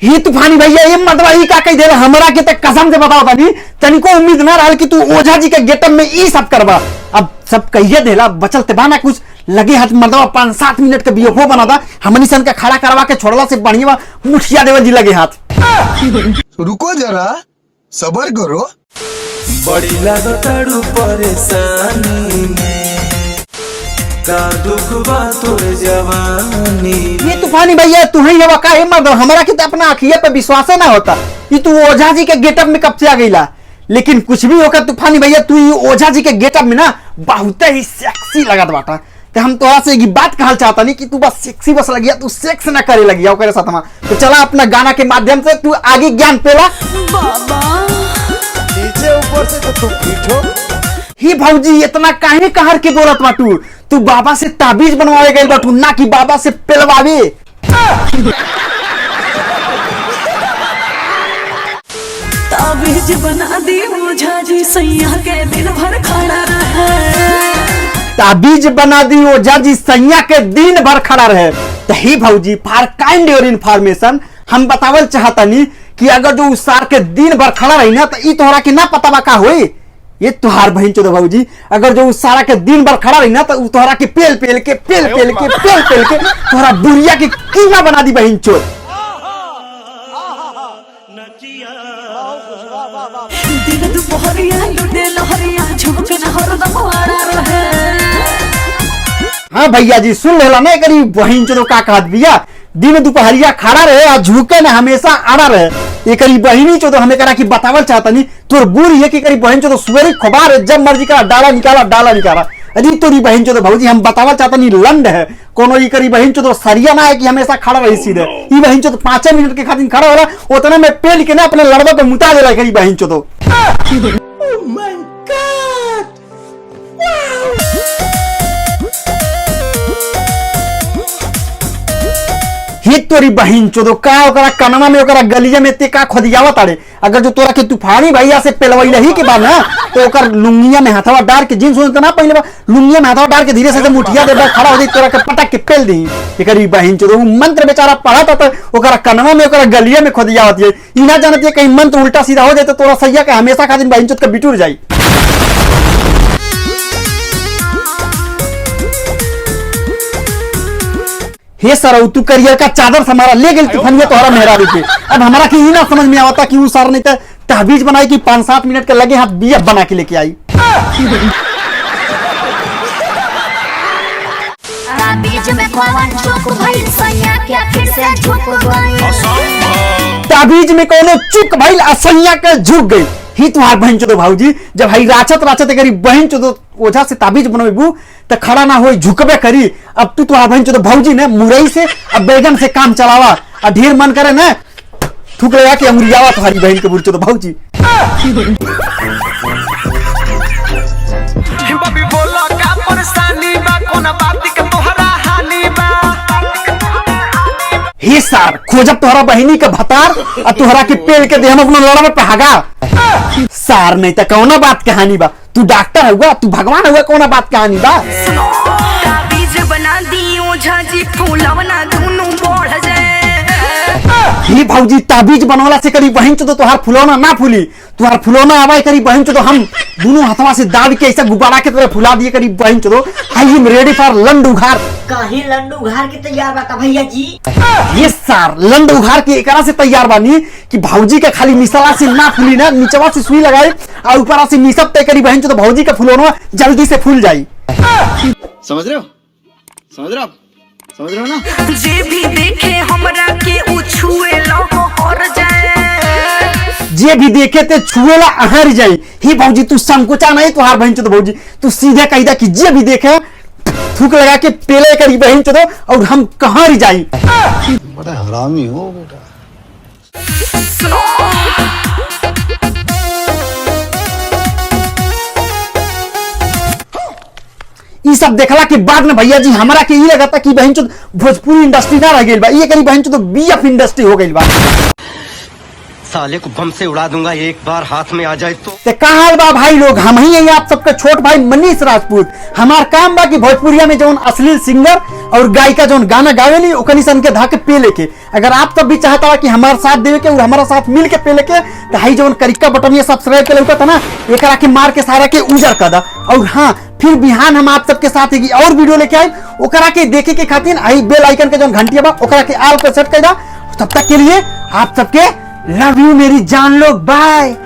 ही तूफानी भैया ये मतलब ही का कह दे हमरा के तक कसम से बताओ तनी तनिको उम्मीद ना रहल कि तू ओझा जी के गेटअप में ई सब करबा। अब सब कहिए देला बचल ते बाना कुछ लगे हाथ मतलब 5-7 मिनट के बीएफओ बना दा हमनी सन का खड़ा करवा के छोड़ला से बढ़िया मुठिया देवल जी लगे हाथ। रुको जरा सबर करो। बड़ी लागताड़ू परेशानी में का दुख बा तोर जवानी। ये तूफानी भैया तू ही हवा का मर्द हमरा के तो अपना आँखिया पे विश्वास ना होता कि तू ओझा जी के गेटअप में कब से आ गईला। लेकिन कुछ भी होकर तूफानी भैया तू ओझा जी के गेटअप में ना बहुत ही सेक्सी लगत बाटा। तो हम तोरा से एक बात कहल चाहता नहीं कि तू बस सेक्सी बस लगिया तू सेक्स ना करे लगिया ओकरे साथ में। तो चला अपना गाना के माध्यम से तू आगे ज्ञान पेला। नीचे ऊपर से तो तुम पीछो ही भौजी इतना काहे कहर के बोलत बाटू तू बाबा से ताबीज बनवावे गइल बाटू ना कि बाबा से पेलवावे। ताबीज बना दी ओझा जी सैया के दिन भर खड़ा रहे। ताबीज बना दी ओझा जी सैया के दिन भर खड़ा रहे। तो ही भौजी फॉर काइंड योर इन्फॉर्मेशन हम बतावल चाहतनी कि अगर जो उस सार के दिन भर खड़ा रही ना तो ई तोहरा के ना पता बा का होई। ये तुहार बहन चोद भौजी अगर जो उस सारा के दिन भर खड़ा रही ना तो तोहरा के पेल पेल के तोहरा बुढ़िया के कीमा बना दी बहन चोद। दिन दुपहरिया लुटे लहरिया झुमके न हरदम आड़ा रहे। हाँ भैया जी सुन लेला ना करी बहन चोद का कहत बिया दिन दोपहरिया खड़ा रहे और झुके ना हमेशा आड़ा रहे। ये करी बहिनी चो तो हमें करा कि बतावल चाहता नहीं तोर बुरी है कि करी बहन चो तो सुवेरी खबर जब मर्जी करा डाला निकाला। अजी तोरी बहन चो तो भौजी हम बतावल चाहता नहीं लंड है कोनो ई करी बहन चो तो सरिया ना है कि हमेशा खड़ा रही सीधे। ई बहन चो तो 5 मिनट के खातिर खड़ा होला उतने में पेल के ना अपने लड़वा को मुता देला करी बहन चो तो। ही तोरी बहिन चोदो का ओकरा कनमा में ओकरा गलिया में ते का खोदियावा ताड़े। अगर जो तोरा के तूफानी भैया से पेलवैला ही के बाद ना तो ओकर लुंगिया में हाथवा डाल के जींस तो ना पहले लुंगिया में हाथवा डाल के धीरे से मुठिया दे खड़ा हो जाई तोरा के पटक के पेल दी। एकरी बहिन चोदो मंत्र बेचारा पढ़ा था ओकरा कनमा में ओकरा गलिया में खोदियावत है ई ना जानत है कहीं मंत्र उल्टा सीधा हो जाए तो तोरा सैया के हमेशा खातिर बहिन चोद के बिटूर जाई। हे सर तू करियर का चादर से हमारा ले गई तूफानिया तोहरा मेहरारू के। अब हमारा की ही ना समझ में आवता कि वो सर नहीं तो तहबीज बनाई कि 5-7 मिनट के लगे हाथ बीएफ बना के लेके आई। ताबीज में कौन चूक भइल सैया के फिर से झुक गई। ताबीज में कोनो चूक भइल असैया के झुक गई। ही तुम्हार बहन चोदो भौजी जब हई राचत करी बहन चोदो ओझा से ताबीज बनवेबू तो खड़ा ना हो झुकबे करी। अब तू तुम्हार बहन चोदो भौजी ने मुरई से अब बैगन से काम चलावा और ढेर मन करे ना थूक लगा के अमरियावा तुम्हारी बहन के बुढ़ चोदो भौजी। बबी बोला का परेशानी बा कोना बात के तोहरा हानि बा। हे सार खोजब तोहरा बहिनी के भतार और तोहरा के पेल के दे हम अपना लड़वा पे हागा। सार नहीं तो कौना बात कहानी बा तू डॉक्टर हुआ तू भगवान हुआ कौना बात कहानी बा। ताबीज बना दी ओझा जी फूलवना दोनों बढ़ जाए। ही भौजी ताबीज बनवाला से करी बहन चो तो तोहार फुलौना ना फूली तुहार फुलौना आवाज करी बहन चो तो हम दोनों हाथवा से दाब के ऐसा गुब्बारा के तरह फुला दिए करी बहन चो तो आई एम रेडी फॉर लंड उघार। कहीं लंड उघार के तैयार बता भैया जी। ये सार लंड उघार के एकरा से तैयार बानी कि भौजी के खाली निचला से ना फूली ना नीचवा से सुई लगाए और ऊपरा से निसब तय करी बहन चो तो भौजी का फुलौना जल्दी से फूल जाई। समझ रहे हो ना। जे भी देखे हमरा के उछुए लो और जाए। जे भी देखे ते छुएला अहर जाई। ही भौजी तू संकोचा नहीं तुहार बहन चो तो भौजी तू सीधे कही दा कि जे भी देखे थूक लगा के पेले करी बहन चो तो और हम कहां रह जाई। बड़ा हरामी हो बेटा। ये सब देखला के बाद में भैया जी हमारा के ये लगा था कि बहन चो भोजपुरी इंडस्ट्री ना रह गई बा ये करी बहन चो तो बीएफ इंडस्ट्री हो गई बा। साले को बम से उड़ा दूंगा एक बार हाथ में आ जाए तो। का हाल बा भाई लोग, हम ही हैं आप सबके छोट भाई मनीष राजपूत। हमार काम बा कि भोजपुरिया में जौन अश्लील सिंगर और गायिका जौन गाना गावेली ओकनी सन के धाके पे लेके, अगर आप सब भी चाहता कि हमारे साथ देवे के और हमारा साथ मिल के पे लेके, तो हाई जौन करिका बटन ये सब्सक्राइब के लौकत ना, एक के मार के सारा के उजर कर दा। और हाँ, फिर बिहान हम आप सबके साथ एक और वीडियो लेके आए, ओकरा के देखे के खातिर आई बेल आइकन के जौन घंटिया बा ओकरा के आल पे सेट कर दा। तब तक के लिए आप सबके लव यू मेरी जान लोग, बाय।